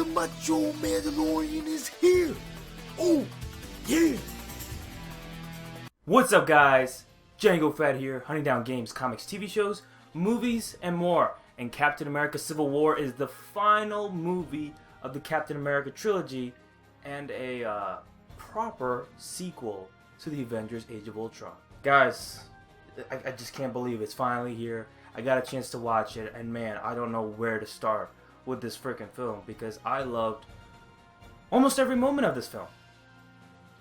the macho Mandalorian is here. Oh, yeah. What's up, guys? Django Fett here, hunting down games, comics, TV shows, movies, and more. And Captain America Civil War is the final movie of the Captain America trilogy and a proper sequel to the Avengers Age of Ultron. Guys, I just can't believe it's finally here. I got a chance to watch it, and man, I don't know where to start with this freaking film because I loved almost every moment of this film.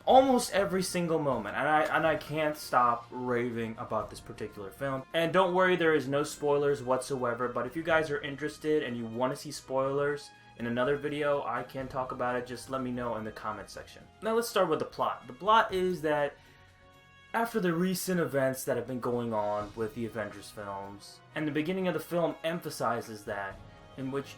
Almost every single moment, and I can't stop raving about this particular film. And don't worry, there is no spoilers whatsoever, but if you guys are interested and you want to see spoilers in another video, I can talk about it. Just let me know in the comment section. Now let's start with the plot. The plot is that after the recent events that have been going on with the Avengers films, and the beginning of the film emphasizes that, in which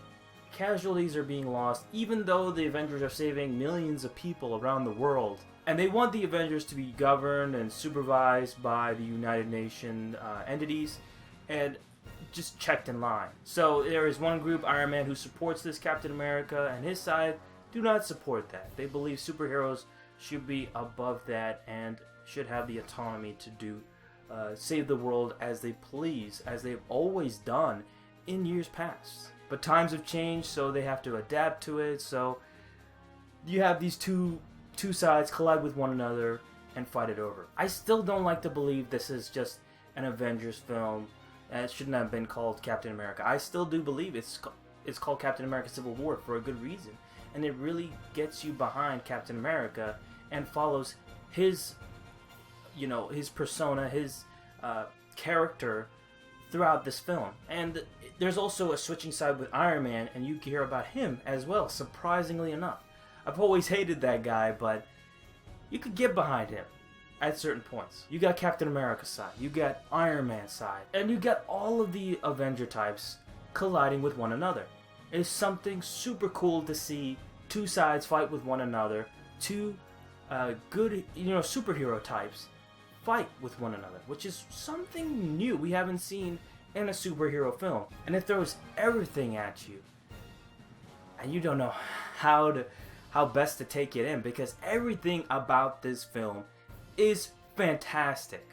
casualties are being lost even though the Avengers are saving millions of people around the world. And they want the Avengers to be governed and supervised by the United Nations entities and just checked in line. So there is one group, Iron Man, who supports this Captain America, and his side do not support that. They believe superheroes should be above that and should have the autonomy to do save the world as they please, as they've always done in years past. But times have changed, so they have to adapt to it. So you have these two sides collide with one another and fight it over. I still don't like to believe this is just an Avengers film, and it shouldn't have been called Captain America. I still do believe it's called Captain America Civil War for a good reason, and it really gets you behind Captain America and follows his, his persona, his character throughout this film. And there's also a switching side with Iron Man, and you hear about him as well, surprisingly enough. I've always hated that guy, but you could get behind him at certain points. You got Captain America's side, you got Iron Man's side, and you got all of the Avenger types colliding with one another. It's something super cool to see two sides fight with one another, two good, superhero types fight with one another, which is something new we haven't seen in a superhero film. And it throws everything at you, and you don't know how best to take it in, because everything about this film is fantastic.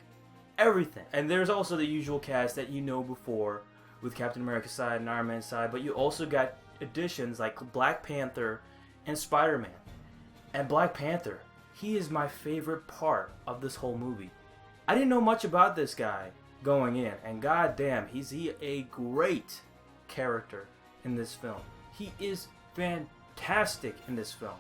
Everything. And there's also the usual cast that you know before with Captain America's side and Iron Man's side, but you also got additions like Black Panther and Spider-Man. And Black Panther, he is my favorite part of this whole movie. I didn't know much about this guy going in, and goddamn, he's a great character in this film. He is fantastic in this film.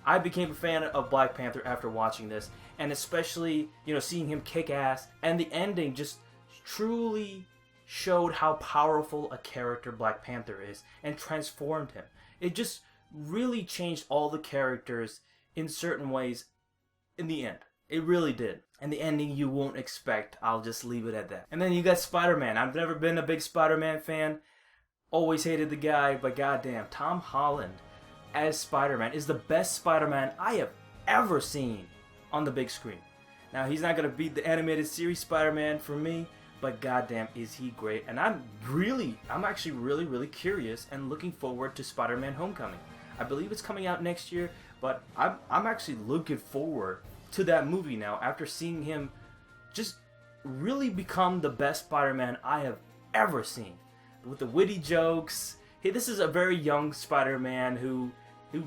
I became a fan of Black Panther after watching this, and especially, seeing him kick ass, and the ending just truly showed how powerful a character Black Panther is and transformed him. It just really changed all the characters in certain ways in the end. It really did. And the ending you won't expect. I'll just leave it at that. And then you got Spider-Man. I've never been a big Spider-Man fan. Always hated the guy, but goddamn, Tom Holland as Spider-Man is the best Spider-Man I have ever seen on the big screen. Now, he's not going to beat the animated series Spider-Man for me, but goddamn is he great. And I'm actually really curious and looking forward to Spider-Man Homecoming. I believe it's coming out next year, but I'm actually looking forward to that movie now after seeing him just really become the best Spider-Man I have ever seen. With the witty jokes. Hey, this is a very young Spider-Man who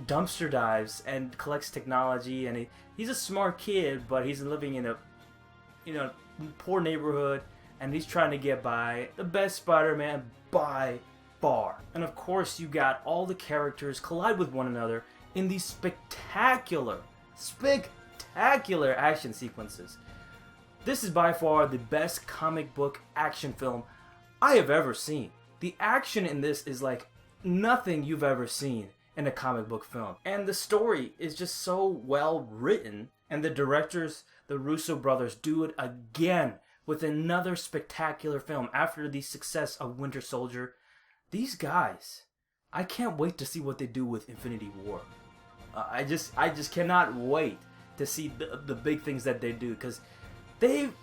dumpster dives and collects technology, and he's a smart kid, but he's living in a poor neighborhood, and he's trying to get by. The best Spider-Man by far. And of course, you got all the characters collide with one another in these spectacular action sequences. This is by far the best comic book action film I have ever seen. The action in this is like nothing you've ever seen in a comic book film. And the story is just so well written, and the directors, the Russo Brothers, do it again with another spectacular film after the success of Winter Soldier. These guys, I can't wait to see what they do with Infinity War. I just cannot wait to see the big things that they do, because they've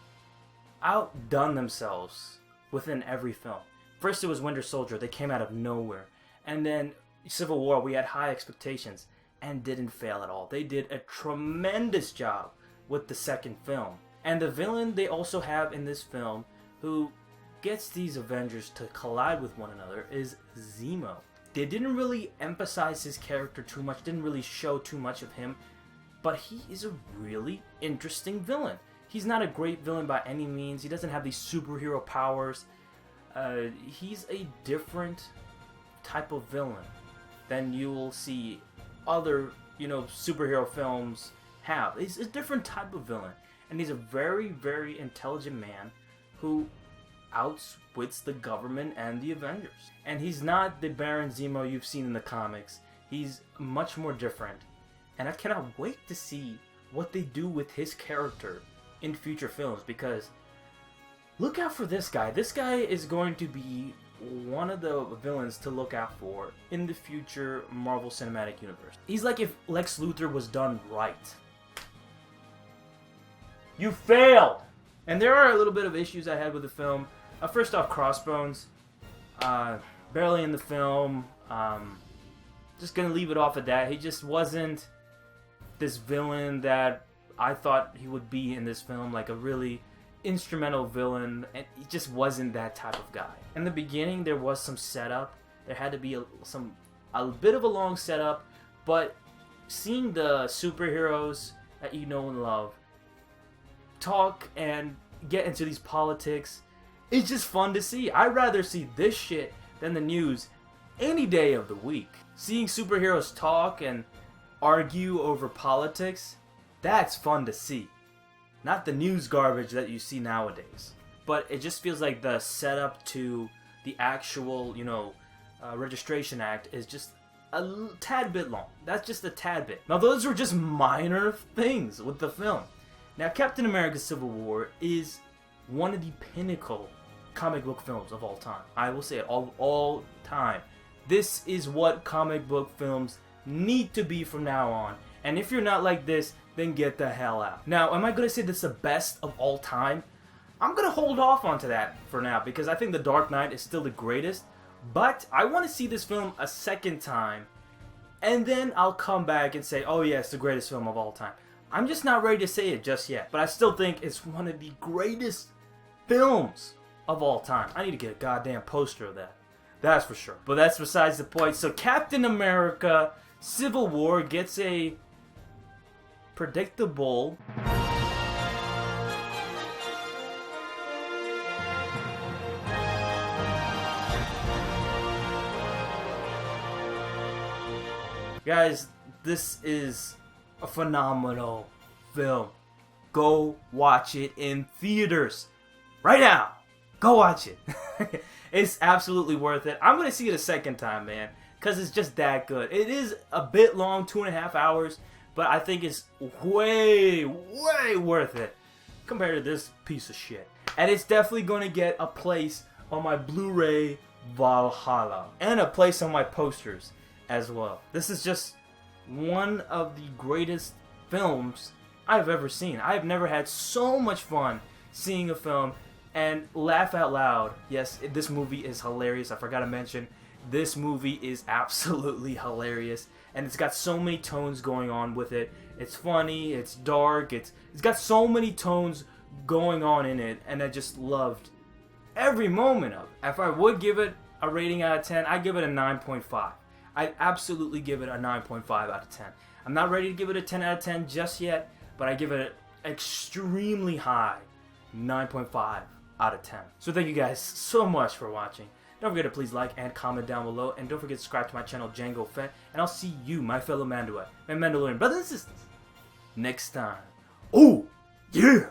outdone themselves within every film. First it was Winter Soldier. They came out of nowhere. And then, Civil War, we had high expectations and didn't fail at all. They did a tremendous job with the second film. And the villain they also have in this film, who gets these Avengers to collide with one another, is Zemo. They didn't really emphasize his character too much, didn't really show too much of him, but he is a really interesting villain. He's not a great villain by any means. He doesn't have these superhero powers. He's a different type of villain than you will see other, superhero films have. He's a different type of villain. And he's a very, very intelligent man who outwits the government and the Avengers. And he's not the Baron Zemo you've seen in the comics. He's much more different. And I cannot wait to see what they do with his character in future films, because look out for this guy. This guy is going to be one of the villains to look out for in the future Marvel Cinematic Universe. He's like if Lex Luthor was done right. You failed! And there are a little bit of issues I had with the film. First off, Crossbones. Barely in the film. Just gonna leave it off at that. He just wasn't this villain that I thought he would be in this film, like a really instrumental villain, and he just wasn't that type of guy. In the beginning, there was some setup. There had to be a bit of a long setup, but seeing the superheroes that you know and love talk and get into these politics, it's just fun to see. I'd rather see this shit than the news any day of the week. Seeing superheroes talk and argue over politics, that's fun to see. Not the news garbage that you see nowadays. But it just feels like the setup to the actual, registration act is just a tad bit long. That's just a tad bit. Now those were just minor things with the film. Now Captain America Civil War is one of the pinnacle comic book films of all time. I will say it, all time. This is what comic book films need to be from now on. And if you're not like this, then get the hell out. Now, am I going to say this is the best of all time? I'm going to hold off onto that for now, because I think The Dark Knight is still the greatest. But I want to see this film a second time, and then I'll come back and say, oh yeah, it's the greatest film of all time. I'm just not ready to say it just yet, but I still think it's one of the greatest films of all time. I need to get a goddamn poster of that. That's for sure. But that's besides the point. So Captain America Civil War gets a predictable guys, this is a phenomenal film. Go watch it in theaters right now. Go watch it. It's absolutely worth it. I'm going to see it a second time, man, because it's just that good. It is a bit long, 2.5 hours, but I think it's way, way worth it compared to this piece of shit. And it's definitely going to get a place on my Blu-ray Valhalla and a place on my posters as well. This is just one of the greatest films I've ever seen. I've never had so much fun seeing a film and laugh out loud. Yes, this movie is hilarious. I forgot to mention, this movie is absolutely hilarious, and it's got so many tones going on with it. It's funny, it's dark, it's got so many tones going on in it, and I just loved every moment of it. If I would give it a rating out of 10, I'd give it a 9.5. I'd absolutely give it a 9.5 out of 10. I'm not ready to give it a 10 out of 10 just yet, but I give it an extremely high 9.5 out of 10. So thank you guys so much for watching. Don't forget to please like and comment down below, and don't forget to subscribe to my channel, Django Fett, and I'll see you, my fellow Mandalorian, my Mandalorian brothers and sisters, next time. Oh, yeah!